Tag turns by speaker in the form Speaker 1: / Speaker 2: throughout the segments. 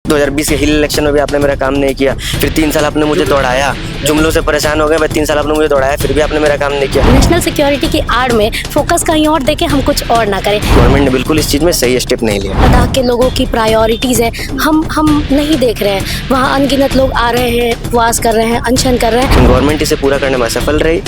Speaker 1: 2020 के हिल इलेक्शन में भी आपने मेरा काम नहीं किया, फिर 3 साल आपने मुझे दौड़ाया, जुमलों से परेशान हो गए, मैं 3 साल आपने मुझे दौड़ाया, फिर भी आपने मेरा काम नहीं किया।
Speaker 2: नेशनल सिक्योरिटी की आड़ में फोकस कहीं और देके हम कुछ और ना करें।
Speaker 1: गवर्नमेंट ने बिल्कुल इस चीज़ में सही स्टेप नहीं लिया।
Speaker 2: लद्दाख के लोगों की प्रायोरिटीज़ है, हम नहीं देख रहे हैं। वहाँ अनगिनत लोग आ रहे हैं, उपवास कर रहे हैं, अनशन कर रहे हैं।
Speaker 1: गवर्नमेंट इसे पूरा करने में असफल रही,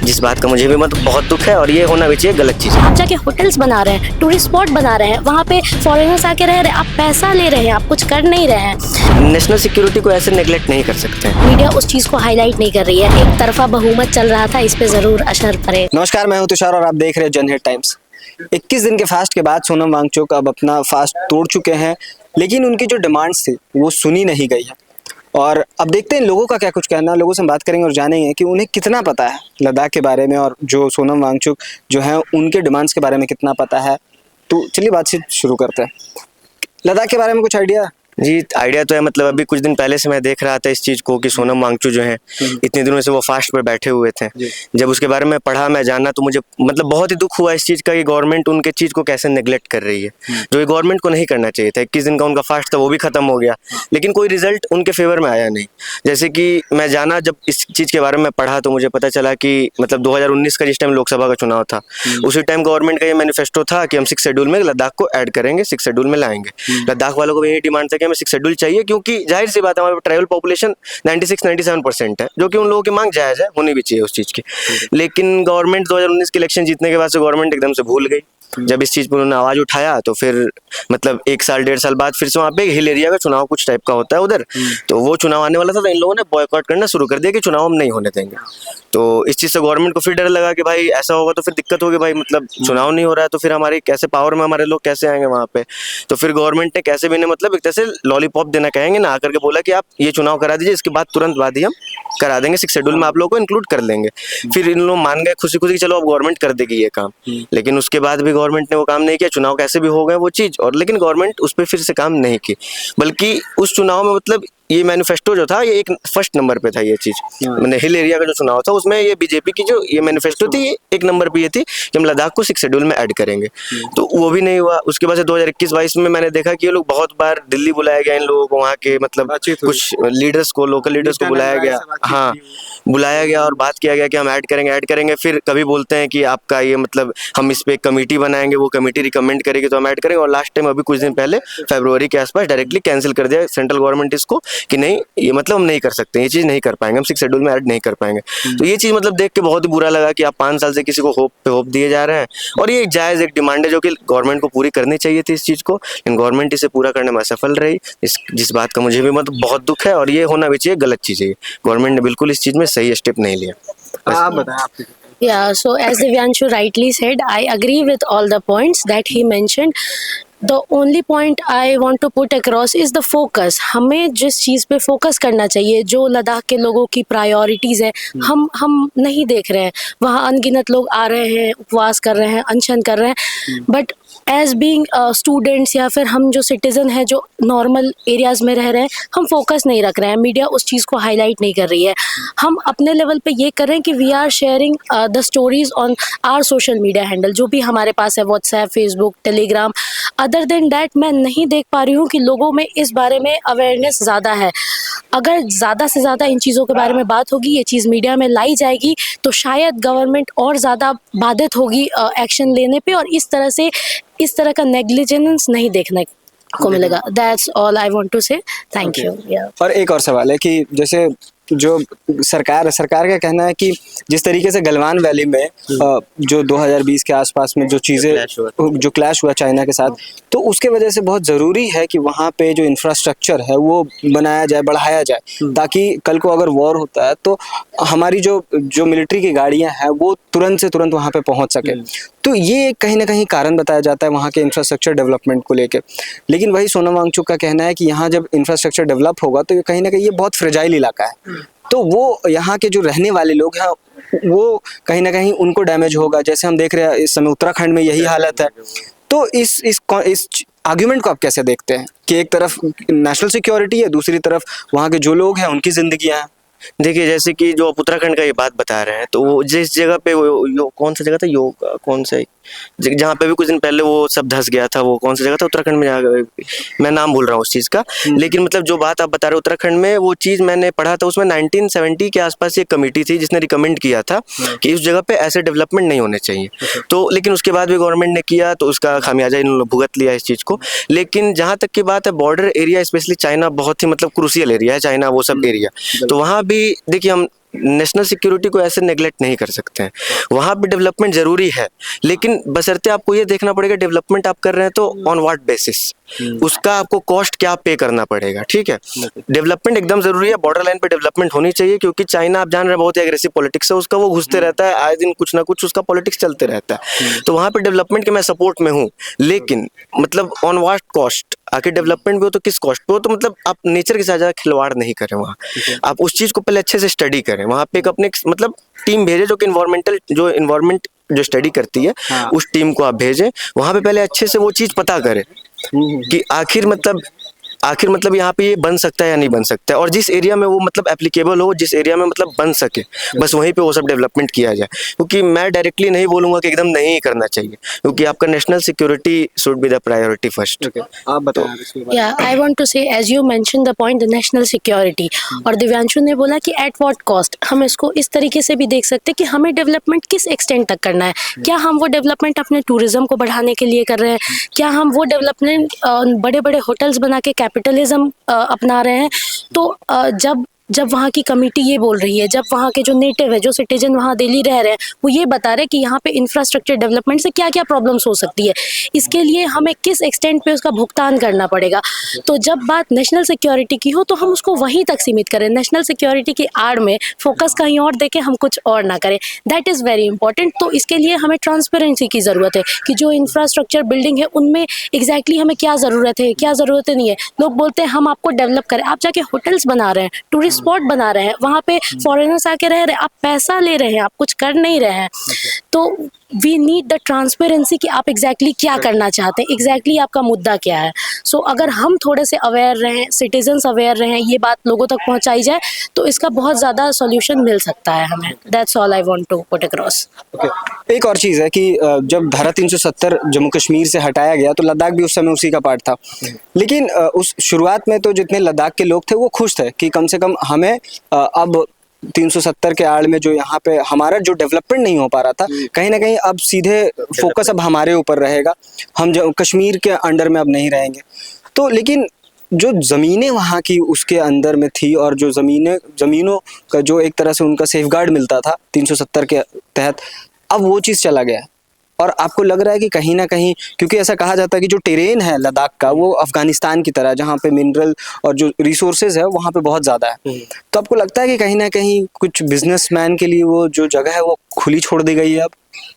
Speaker 1: जिस बात का मुझे भी बहुत दुख है, और ये होना भी चाहिए, गलत चीज़ है।
Speaker 2: आप जाके होटल्स बना रहे हैं, टूरिस्ट स्पॉट बना रहे हैं, वहाँ पे फॉरेनर्स आके रह रहे हैं, आप पैसा ले रहे हैं, आप कुछ कर नहीं रहे हैं।
Speaker 1: नेशनल सिक्योरिटी को ऐसे नेगलेक्ट नहीं कर सकते हैं।
Speaker 2: मीडिया उस चीज़ को हाईलाइट नहीं कर रही है। एक तरफा बहुमत चल रहा था, इस पे जरूर असर पड़े।
Speaker 3: नमस्कार, मैं हूं तुषार और आप देख रहे हैं जनहित टाइम्स। 21 दिन के फास्ट के बाद सोनम वांगचुक अब अपना फास्ट तोड़ चुके हैं, लेकिन उनकी जो डिमांड्स थी वो सुनी नहीं गई है। और अब देखते हैं लोगों का क्या कुछ कहना है। लोगों से बात करेंगे और जानेंगे कि उन्हें कितना पता है लद्दाख के बारे में, और जो सोनम वांगचुक जो है उनके डिमांड्स के बारे में कितना पता है। तो चलिए बातचीत शुरू करते हैं। लद्दाख के बारे में कुछ आइडिया?
Speaker 1: जी, आइडिया तो है। मतलब अभी कुछ दिन पहले से मैं देख रहा था इस चीज़ को कि सोनम वांगचुक जो है इतने दिनों से वो फास्ट पर बैठे हुए थे। जब उसके बारे में पढ़ा, मैं जाना, तो मुझे मतलब बहुत ही दुख हुआ इस चीज़ का कि गवर्नमेंट उनके चीज़ को कैसे नेगलेक्ट कर रही है, जो ये गवर्नमेंट को नहीं करना चाहिए था। 21 दिन का उनका फास्ट था, वो भी खत्म हो गया, लेकिन कोई रिजल्ट उनके फेवर में आया नहीं। जैसे कि मैं जाना, जब इस चीज़ के बारे में पढ़ा तो मुझे पता चला कि मतलब 2019 का जिस टाइम लोकसभा का चुनाव था, उसी टाइम गवर्नमेंट का ये मैनिफेस्टो था कि हम 6 शेड्यूल में लद्दाख को ऐड करेंगे, 6 शेड्यूल में लाएंगे। लद्दाख वालों को भी यही डिमांड था कि हमें 6 शेड्यूल चाहिए, क्योंकि जाहिर सी बात है हमारे ट्राइबल पॉपुलेशन 96-97% है, जो कि उन लोगों की मांग जायज़ है, होनी भी चाहिए उस चीज़ की। लेकिन गवर्नमेंट 2019 के इलेक्शन जीतने के बाद से गवर्नमेंट एकदम से भूल गई। जब इस चीज़ पर उन्होंने आवाज़ उठाया तो फिर मतलब 1 साल 1.5 साल बाद फिर से वहाँ पे हिल एरिया का चुनाव कुछ टाइप का होता है उधर, तो वो चुनाव आने वाला था, तो इन लोगों ने बॉयकॉट करना शुरू कर दिया कि चुनाव हम नहीं होने देंगे। तो इस चीज़ से गवर्नमेंट को फिर डर लगा कि भाई ऐसा होगा तो फिर दिक्कत होगी, भाई मतलब चुनाव नहीं हो रहा है तो फिर हमारी कैसे पावर में हमारे लोग कैसे आएंगे वहाँ पे। तो फिर गवर्नमेंट ने कैसे भी मतलब एक तरह से लॉलीपॉप देना कहेंगे ना, आकर के बोला कि आप ये चुनाव करा दीजिए, इसके बाद तुरंत बाद ही हम करा देंगे, 6 शेड्यूल में आप लोगों को इंक्लूड कर लेंगे। फिर इन लोग मान गए खुशी खुशी, चलो अब गवर्नमेंट कर देगी ये काम। लेकिन उसके बाद भी गवर्नमेंट ने वो काम नहीं किया। चुनाव कैसे भी हो गए वो चीज़, और लेकिन गवर्नमेंट उस पर फिर से काम नहीं की, बल्कि उस चुनाव में मतलब ये मैनिफेस्टो जो था ये एक फर्स्ट नंबर पे था। ये चीज़ मैंने हिल एरिया का जो चुनाव था उसमें ये बीजेपी की जो ये मैनिफेस्टो थी, ये 1 नंबर पे ये थी कि हम लद्दाख को 6 शेड्यूल में ऐड करेंगे। तो वो भी नहीं हुआ। उसके बाद से 2021-22 में मैंने देखा कि ये लोग बहुत बार दिल्ली बुलाया गया इन लोगों को, वहाँ के मतलब कुछ लीडर्स को, लोकल लीडर्स को बुलाया गया, हाँ बुलाया गया और बात किया गया कि हम ऐड करेंगे। फिर कभी बोलते हैं कि आपका ये मतलब हम इस पर एक कमेटी बनाएंगे, वो कमेटी रिकमेंड करेगी तो हम ऐड करेंगे, और लास्ट टाइम अभी कुछ दिन पहले फरवरी के आसपास डायरेक्टली कैंसिल कर दिया सेंट्रल गवर्नमेंट इसको कि नहीं, ये मतलब हम नहीं कर सकते, ये चीज़ नहीं कर पाएंगे, हम 6 शेड्यूल में ऐड नहीं कर पाएंगे। तो ये चीज़ मतलब देख के बहुत ही बुरा लगा कि आप 5 साल से किसी को होप पे होप दिए जा रहे हैं, और ये एक जायज़ एक डिमांड है जो कि गवर्नमेंट को पूरी करनी चाहिए थी इस चीज़ को, लेकिन गवर्नमेंट इसे पूरा करने में असफल रही, जिस बात का मुझे भी बहुत दुख है, और ये होना भी चाहिए, गलत चीज़ है। गवर्नमेंट ने बिल्कुल इस चीज़ में सही स्टेप नहीं लिया।
Speaker 3: आप बताएं आप।
Speaker 2: Yeah, so as Divyanshu rightly said, I agree with all the points that he mentioned. The only point I want to put across is the focus. हमें जिस चीज़ पे फोकस करना चाहिए, जो लद्दाख के लोगों की प्रायोरिटीज़ है, हम नहीं देख रहे हैं। वहाँ अनगिनत लोग आ रहे हैं, उपवास कर रहे हैं, अनशन कर रहे हैं, बट एज बीइंग स्टूडेंट्स या फिर हम जो सिटीज़न हैं जो नॉर्मल एरियाज़ में रह रहे हैं, हम फोकस नहीं रख रहे हैं। मीडिया उस चीज़ को हाईलाइट नहीं कर रही है। हम अपने लेवल पे ये कर रहे हैं कि we are sharing the stories on our social media handle, जो भी हमारे पास है, WhatsApp, Facebook, Telegram. Other than that मैं नहीं देख पा रही हूँ कि लोगों में इस बारे में अवेयरनेस ज़्यादा है। अगर ज़्यादा से ज़्यादा इन चीज़ों के बारे में बात होगी, ये चीज़ मीडिया में लाई जाएगी, तो शायद गवर्नमेंट और ज़्यादा बाधित होगी एक्शन लेने पे, और इस तरह का नेग्लिजेंस नहीं देखने को मिलेगा। That's all I want to say. Thank you.
Speaker 3: और एक और सवाल है कि जैसे जो सरकार का कहना है कि जिस तरीके से गलवान वैली में जो 2020 के आसपास में जो चीज़ें जो क्लैश हुआ चाइना के साथ, तो उसके वजह से बहुत ज़रूरी है कि वहाँ पे जो इंफ्रास्ट्रक्चर है वो बनाया जाए, बढ़ाया जाए, ताकि कल को अगर वॉर होता है तो हमारी जो मिलिट्री की गाड़ियाँ हैं वो तुरंत से तुरंत वहाँ पे पहुँच सके। तो ये कहीं ना कहीं कारण बताया जाता है वहाँ के इंफ्रास्ट्रक्चर डेवलपमेंट को लेकर। लेकिन वही सोनम वांगचुक का कहना है कि यहाँ जब इंफ्रास्ट्रक्चर डेवलप होगा तो कहीं ना कहीं ये बहुत फ्रेजाइल इलाका है, तो वो यहाँ के जो रहने वाले लोग हैं वो कहीं ना कहीं उनको डैमेज होगा। जैसे हम देख रहे हैं इस समय उत्तराखंड में यही हालत है। तो इस आर्ग्यूमेंट को आप कैसे देखते हैं कि एक तरफ नेशनल सिक्योरिटी है, दूसरी तरफ वहाँ के जो लोग हैं उनकी जिंदगियाँ हैं?
Speaker 1: देखिए, जैसे कि जो उत्तराखंड का ये बात बता रहे हैं, तो वो जिस जगह पे वो कौन सा जगह था, कौन सा जहाँ पे भी कुछ दिन पहले वो सब धंस गया था, वो कौन सी जगह था उत्तराखंड में, मैं नाम भूल रहा हूँ उस चीज़ का, लेकिन मतलब जो बात आप बता रहे हो उत्तराखंड में, वो चीज़ मैंने पढ़ा था, उसमें 1970 के आसपास एक कमेटी थी जिसने रिकमेंड किया था कि उस जगह पे ऐसे डेवलपमेंट नहीं होने चाहिए। तो लेकिन उसके बाद भी गवर्नमेंट ने किया, तो उसका खामियाजा इन्होंने भुगत लिया इस चीज़ को। लेकिन जहाँ तक की बात है बॉर्डर एरिया, स्पेशली चाइना बहुत ही मतलब क्रूशियल एरिया है चाइना, वो सब एरिया, तो वहाँ भी देखिए हम नेशनल सिक्योरिटी को ऐसे नेगलेक्ट नहीं कर सकते हैं। वहाँ पे डेवलपमेंट जरूरी है, लेकिन बशर्ते आपको ये देखना पड़ेगा डेवलपमेंट आप कर रहे हैं तो ऑन व्हाट बेसिस, उसका आपको कॉस्ट क्या पे करना पड़ेगा। ठीक है, डेवलपमेंट एकदम जरूरी है, बॉर्डर लाइन पे डेवलपमेंट होनी चाहिए, क्योंकि चाइना आप जान रहे हैं बहुत ही एग्रेसिव पॉलिटिक्स है उसका, वो घुसते रहता है आए दिन, कुछ ना कुछ उसका पॉलिटिक्स चलते रहता है। तो वहाँ पे डेवलपमेंट के मैं सपोर्ट में हूँ, लेकिन मतलब ऑन व्हाट कॉस्ट, आखिर डेवलपमेंट भी हो तो किस कॉस्ट पे हो, तो मतलब आप नेचर के साथ ज़्यादा खिलवाड़ नहीं करें वहाँ, आप उस चीज़ को पहले अच्छे से स्टडी करें। वहाँ पे एक अपने मतलब टीम भेजे जो कि इन्वायरमेंट जो स्टडी करती है, उस टीम को आप भेजें वहाँ पे, पहले अच्छे से वो चीज़ पता करें कि आखिर मतलब यहाँ पे ये बन सकता है या नहीं बन सकता है, और जिस एरिया में वो मतलब एप्लीकेबल हो, जिस एरिया में मतलब बन सके, बस वहीं पे वो सब डेवलपमेंट किया जाए। क्योंकि मैं डायरेक्टली नहीं बोलूँगा कि एकदम नहीं करना चाहिए, क्योंकि आपका national security should be the priority first.
Speaker 3: आप बताएं।
Speaker 2: या I want to say as you mention the point the national security, और दिव्यांशु ने बोला कि एट व्हाट कॉस्ट, हम इसको इस तरीके से भी देख सकते हैं कि हमें डेवलपमेंट किस एक्सटेंट तक करना है। क्या हम वो डेवलपमेंट अपने टूरिज्म को बढ़ाने के लिए कर रहे हैं, क्या हम वो डेवलपमेंट बड़े बड़े होटल्स बना के कैपिटलिज्म अपना रहे हैं। तो जब वहाँ की कमेटी ये बोल रही है, जब वहाँ के जो नेटिव है, जो सिटीजन वहाँ डेली रह रहे हैं, वो ये बता रहे हैं कि यहाँ पे इंफ्रास्ट्रक्चर डेवलपमेंट से क्या क्या प्रॉब्लम्स हो सकती है, इसके लिए हमें किस एक्सटेंट पे उसका भुगतान करना पड़ेगा। तो जब बात नेशनल सिक्योरिटी की हो तो हम उसको वहीं तक सीमित करें, नेशनल सिक्योरिटी की आड़ में फोकस कहीं और देके हम कुछ और ना करें, दैट इज़ वेरी इंपॉर्टेंट। तो इसके लिए हमें ट्रांसपेरेंसी की ज़रूरत है कि जो इंफ्रास्ट्रक्चर बिल्डिंग है उनमें एग्जैक्टली हमें क्या ज़रूरत है, क्या ज़रूरत नहीं है। लोग बोलते हैं हम आपको डेवलप करें, आप जाके होटल्स बना रहे हैं, टूरिस्ट स्पॉट बना रहे हैं, वहाँ पे फॉरेनर्स आके रह रहे हैं, आप पैसा ले रहे हैं, आप कुछ कर नहीं रहे हैं। तो वी नीड द ट्रांसपेरेंसी कि आप एग्जैक्टली क्या करना चाहते हैं, एग्जैक्टली आपका मुद्दा क्या है। सो अगर हम थोड़े से अवेयर रहें, सिटीजन्स अवेयर रहें, ये बात लोगों तक पहुँचाई जाए तो इसका बहुत ज़्यादा सोल्यूशन मिल सकता है हमें। That's all I want to put across.
Speaker 3: एक और चीज़ है कि जब धारा 370 जम्मू कश्मीर से हटाया गया तो लद्दाख भी उस समय उसी का पार्ट था, लेकिन उस शुरुआत में तो जितने लद्दाख के लोग थे वो खुश थे कि कम से कम हमें अब 370 के आड़ में जो यहाँ पे हमारा जो डेवलपमेंट नहीं हो पा रहा था, कहीं ना कहीं अब सीधे फोकस अब हमारे ऊपर रहेगा, हम जो कश्मीर के अंडर में अब नहीं रहेंगे। तो लेकिन जो ज़मीनें वहाँ की उसके अंदर में थी, और जो ज़मीनों का जो एक तरह से उनका सेफगार्ड मिलता था 370 के तहत, अब वो चीज़ चला गया है। और आपको लग रहा है कि कहीं ना कहीं, क्योंकि ऐसा कहा जाता है कि जो टेरेन है लद्दाख का वो अफगानिस्तान की तरह, जहाँ पे मिनरल और जो रिसोर्सेज है वहाँ पे बहुत ज़्यादा है, तो आपको लगता है कि कहीं ना कहीं कुछ बिजनेसमैन के लिए वो जो जगह है वो खुली छोड़ दी गई है अब?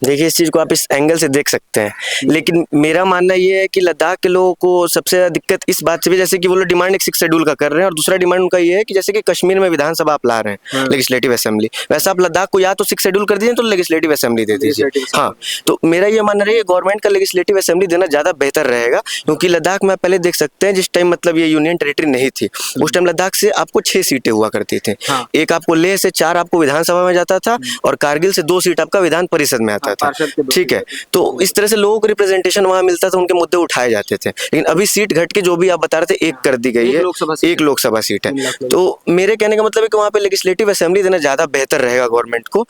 Speaker 1: देखिए, इस चीज़ को आप इस एंगल से देख सकते हैं, लेकिन मेरा मानना ये है कि लद्दाख के लोगों को सबसे ज़्यादा दिक्कत इस बात से भी, जैसे कि वो लोग डिमांड एक 6 शेड्यूल का कर रहे हैं, और दूसरा डिमांड उनका ये है कि जैसे कि कश्मीर में विधानसभा आप ला रहे हैं, लेजिस्लेटिव असेंबली, वैसा आप लद्दाख को या तो 6 शेड्यूल कर दीजिए तो लेजिस्लेटिव असेंबली दे दीजिए। हाँ, तो मेरा ये मानना है गवर्नमेंट का लेजिस्लेटिव असेंबली देना ज़्यादा बेहतर रहेगा, क्योंकि लद्दाख में आप पहले देख सकते हैं जिस टाइम मतलब ये यूनियन टेरिटरी नहीं थी, उस टाइम लद्दाख से आपको 6 सीटें हुआ करती थी। एक आपको लेह से 4 आपको विधानसभा में जाता था, और कारगिल से 2 सीट आपका विधान परिषद में आता था। ठीक है, तो इस तरह से लोगों को रिप्रेजेंटेशन वहां मिलता था, उनके मुद्दे उठाए जाते थे। लेकिन अभी सीट घट के जो भी आप बता रहे थे, 1 कर दी गई है, 1 लोकसभा सीट है। तो मेरे कहने का मतलब है कि वहाँ पे लेजिस्लेटिव असेंबली देना ज्यादा बेहतर रहेगा गवर्नमेंट को।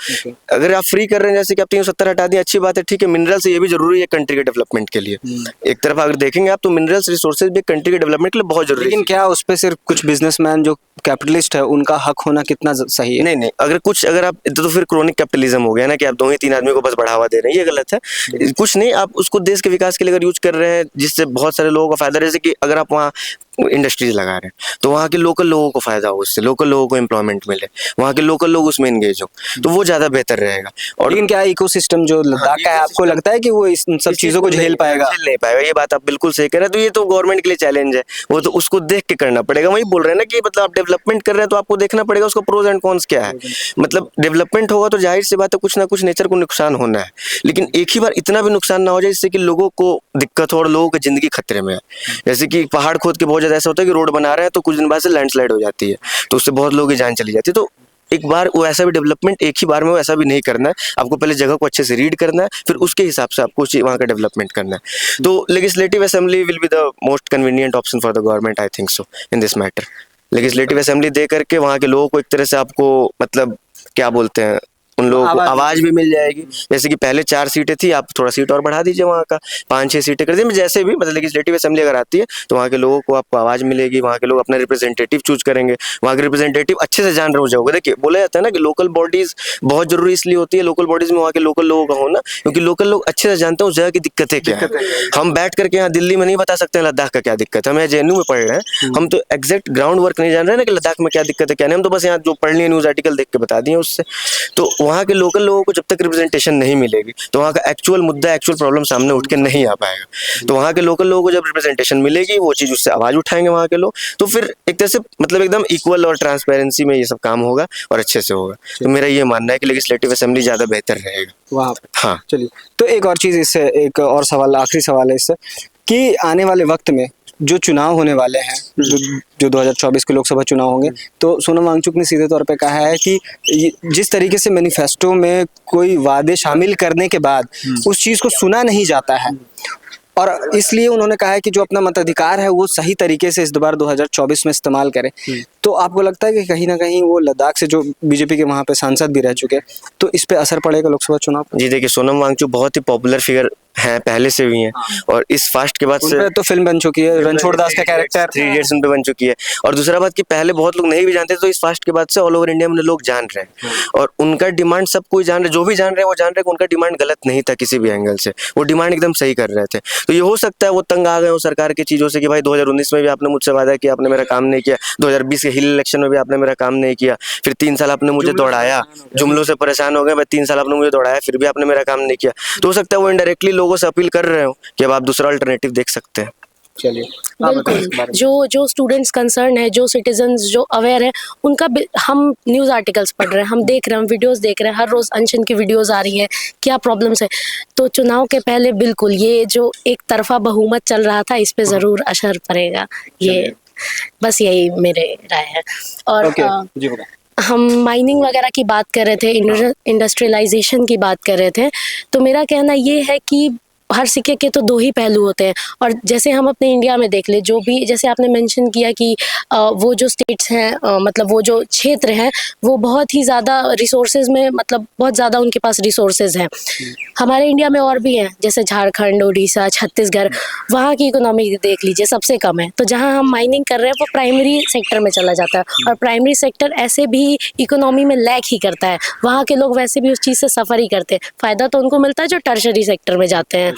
Speaker 1: अगर आप फ्री कर रहे हैं, जैसे कि आप 370 हटा दिए, अच्छी बात है, ठीक है, मिनरल से ये भी जरूरी है कंट्री के डेवलपमेंट के लिए। एक तरफ अगर देखेंगे आप तो मिनरल्स रिसोर्सेज भी कंट्री के डेवलपमेंट के लिए बहुत जरूरी है।
Speaker 3: लेकिन क्या उस पर सिर्फ कुछ बिजनेसमैन जो कैपिटलिस्ट है उनका हक होना कितना सही है?
Speaker 1: नहीं, अगर आप तो फिर क्रोनिक कैपिटलिज्म हो गया ना, कि आप 2 ही 3 आदमी को बस बढ़ावा दे रहे हैं, ये गलत है। कुछ नहीं, आप उसको देश के विकास के लिए अगर यूज कर रहे हैं, जिससे बहुत सारे लोगों का फायदा, जैसे कि अगर आप वहाँ इंडस्ट्रीज लगा रहे हैं तो वहाँ के लोकल लोगों को फायदा हो, उससे लोकल लोगों को एम्प्लॉयमेंट मिले, वहाँ के लोकल लोग उसमें एंगेज हो, तो वो ज्यादा बेहतर रहेगा। और
Speaker 3: लेकिन क्या इकोसिस्टम जो लद्दाख का है, आपको लगता है कि वो इस सब चीजों को झेल पाएगा?
Speaker 1: नहीं पाएगा, ये बात आप बिल्कुल सही कह रहे हैं। तो ये तो गवर्नमेंट के लिए चैलेंज है, वो तो उसको देख के करना पड़ेगा। वही बोल रहे हैं ना कि मतलब आप डेवलपमेंट कर रहे हैं तो आपको देखना पड़ेगा उसका प्रोज एंड कॉन्स क्या है। मतलब डेवलपमेंट होगा तो जाहिर सी बात है कुछ ना कुछ नेचर को नुकसान होना है, लेकिन एक ही बार इतना भी नुकसान ना हो जाए जिससे कि लोगों को दिक्कत हो और लोगों की जिंदगी खतरे में है। जैसे कि पहाड़ खोद के बहुत ज्यादा ऐसा होता है कि रोड बना रहे हैं तो कुछ दिन बाद से लैंडस्लाइड हो जाती है, तो उससे बहुत लोगों की जान चली जाती है। तो एक बार वो ऐसा भी डेवलपमेंट एक ही बार में वो ऐसा भी नहीं करना है, आपको पहले जगह को अच्छे से रीड करना है, फिर उसके हिसाब से आपको वहाँ का डेवलपमेंट करना है। तो legislative assembly will be the most convenient option for the government, I think so in this matter. Legislative assembly दे करके वहाँ के लोगों को एक तरह से आपको मतलब क्या बोलते हैं, उन लोगों को आवाज भी मिल जाएगी। जैसे कि पहले 4 सीटें थी, आप थोड़ा सीट और बढ़ा दीजिए, वहाँ का 5-6 सीटें कर दीजिए, जैसे भी मतलब लेजिस्लेटिव असेंबली अगर आती है तो वहाँ के लोगों को आपको आवाज मिलेगी, वहाँ के लोग अपना रिप्रेजेंटेटिव चूज करेंगे, वहाँ के रिप्रेजेंटेटिव अच्छे से जान रहे हो जाओगे। देखिए बोला जाता है ना कि लोकल बॉडीज बहुत जरूरी इसलिए होती है, लोकल बॉडीज में वहाँ के लोकल लोगों का होना, क्योंकि लोकल लोग अच्छे से जानते हैं उस जगह की दिक्कतें क्या है। हम बैठ करके यहाँ दिल्ली में नहीं बता सकते हैं लद्दाख का क्या दिक्कत है, हम यहाँ JNU में पढ़ रहे हैं, हम तो एग्जैक्ट ग्राउंड वर्क नहीं जान रहे हैं ना कि लद्दाख में क्या दिक्कत है क्या नहीं, हम तो बस यहाँ जो पढ़ लिए न्यूज आर्टिकल देख के बता दिए उससे। तो वहाँ के लोकल लोगों को जब तक रिप्रेजेंटेशन नहीं मिलेगी तो वहाँ का एक्चुअल मुद्दा, एक्चुअल प्रॉब्लम सामने उठ के नहीं आ पाएगा। तो वहाँ के लोकल लोगों को जब रिप्रेजेंटेशन मिलेगी, वो चीज उससे आवाज उठाएंगे वहाँ के लोग, तो फिर एक तरह से मतलब एकदम इक्वल और ट्रांसपेरेंसी में ये सब काम होगा और अच्छे से होगा। तो मेरा ये मानना है कि लेजिस्लेटिव असेंबली ज्यादा बेहतर रहेगा
Speaker 3: वहाँ पे।
Speaker 1: हाँ
Speaker 3: चलिए, तो एक और चीज इससे, एक और सवाल, आखिरी सवाल है इससे, कि आने वाले वक्त में जो चुनाव होने वाले हैं, जो 2024 के लोकसभा चुनाव होंगे, तो सोनम वांगचुक ने सीधे तौर पे कहा है कि जिस तरीके से मैनिफेस्टो में कोई वादे शामिल करने के बाद उस चीज को सुना नहीं जाता है, और इसलिए उन्होंने कहा है कि जो अपना मताधिकार है वो सही तरीके से इस बार 2024 में इस्तेमाल करें। तो आपको लगता है कि कहीं ना कहीं वो लद्दाख से, जो बीजेपी के वहाँ पे सांसद भी रह चुके हैं, तो इस पे असर पड़ेगा लोकसभा चुनाव?
Speaker 1: जी देखिए, सोनम वांगचुक बहुत ही पॉपुलर फिगर हैं, पहले से भी हैं, और इस फास्ट के बाद से
Speaker 3: तो फिल्म बन चुकी है, रणछोड़ दास का कैरेक्टर
Speaker 1: 3 इडियट्स उन पे बन चुकी है। और दूसरा बात कि पहले बहुत लोग नहीं भी जानते थे, तो इस फास्ट के बाद से ऑल ओवर इंडिया में लोग जान रहे हैं, और उनका डिमांड सब कोई जान रहे, जो भी जान रहे हैं वो जान रहे हैं कि उनका डिमांड गलत नहीं था किसी भी एंगल से, वो डिमांड एकदम सही कर रहे थे। तो ये हो सकता है वो तंग आ गए हो सरकार की चीजों से कि भाई 2019 में भी आपने मुझसे वादा किया, आपने मेरा काम नहीं किया, 2020 के हिल इलेक्शन में भी आपने मेरा काम नहीं किया, फिर 3 साल आपने मुझे दौड़ाया, जुमलों से परेशान हो गए, भाई 3 साल आपने मुझे दौड़ाया, फिर भी आपने मेरा काम नहीं किया। तो हो सकता है वो इनडायरेक्टली लोगों से अपील कर रहे हो कि अब आप दूसरा अल्टरनेटिव देख सकते हैं।
Speaker 3: चलिए,
Speaker 2: बिल्कुल, जो स्टूडेंट्स कंसर्न है, जो सिटीजन्स जो अवेयर है, उनका हम न्यूज़ आर्टिकल्स पढ़ रहे हैं, हम देख रहे हैं, हम वीडियोस देख रहे हैं, हर रोज़ अनशन की वीडियोस आ रही है, क्या प्रॉब्लम्स है। तो चुनाव के पहले बिल्कुल ये जो एक तरफा बहुमत चल रहा था, इस पे ज़रूर असर पड़ेगा, ये बस यही मेरे राय है। और
Speaker 3: जी
Speaker 2: हम माइनिंग वगैरह की बात कर रहे थे, इंडस्ट्रियलाइजेशन की बात कर रहे थे, तो मेरा कहना ये है कि हर सिक्के के तो 2 ही पहलू होते हैं। और जैसे हम अपने इंडिया में देख ले, जो भी जैसे आपने मेंशन किया कि वो जो स्टेट्स हैं, मतलब वो जो क्षेत्र हैं, वो बहुत ही ज़्यादा रिसोर्सेज में, मतलब बहुत ज़्यादा उनके पास रिसोर्सेज हैं। हमारे इंडिया में और भी हैं, जैसे झारखंड, उड़ीसा, छत्तीसगढ़, वहाँ की इकोनॉमी देख लीजिए, सबसे कम है। तो जहाँ हम माइनिंग कर रहे हैं वो प्राइमरी सेक्टर में चला जाता है, और प्राइमरी सेक्टर ऐसे भी इकोनॉमी में लैग ही करता है। वहाँ के लोग वैसे भी उस चीज़ से सफ़र ही करते हैं, फ़ायदा तो उनको मिलता है जो टर्शरी सेक्टर में जाते हैं।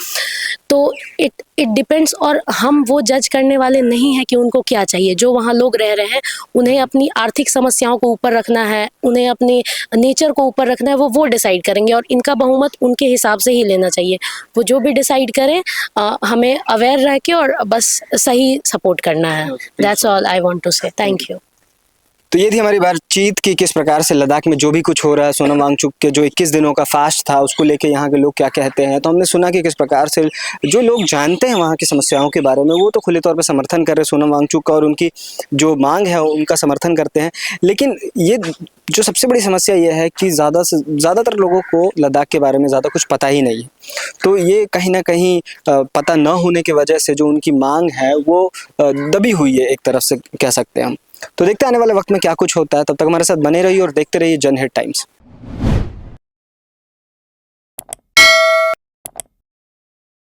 Speaker 2: तो इट डिपेंड्स, और हम वो जज करने वाले नहीं हैं कि उनको क्या चाहिए। जो वहाँ लोग रह रहे हैं, उन्हें अपनी आर्थिक समस्याओं को ऊपर रखना है, उन्हें अपने नेचर को ऊपर रखना है, वो डिसाइड करेंगे, और इनका बहुमत उनके हिसाब से ही लेना चाहिए। वो जो भी डिसाइड करें, हमें अवेयर रह के और बस सही सपोर्ट करना है। That's all I want to say. Thank you.
Speaker 3: तो ये थी हमारी बातचीत की किस प्रकार से लद्दाख में जो भी कुछ हो रहा है, सोनम वांगचुक के जो 21 दिनों का फास्ट था, उसको लेके यहाँ के लोग क्या कहते हैं। तो हमने सुना कि किस प्रकार से जो लोग जानते हैं वहाँ की समस्याओं के बारे में, वो तो खुले तौर पे समर्थन कर रहे हैं सोनम वांगचुक का, और उनकी जो मांग है उनका समर्थन करते हैं। लेकिन ये जो सबसे बड़ी समस्या ये है कि ज़्यादातर लोगों को लद्दाख के बारे में ज़्यादा कुछ पता ही नहीं है। तो ये कहीं ना कहीं पता न होने की वजह से जो उनकी मांग है वो दबी हुई है, एक तरफ से कह सकते हैं हम। तो देखते हैं आने वाले वक्त में क्या कुछ होता है। तब तक हमारे साथ बने रहिए और देखते रहिए जनहित टाइम्स।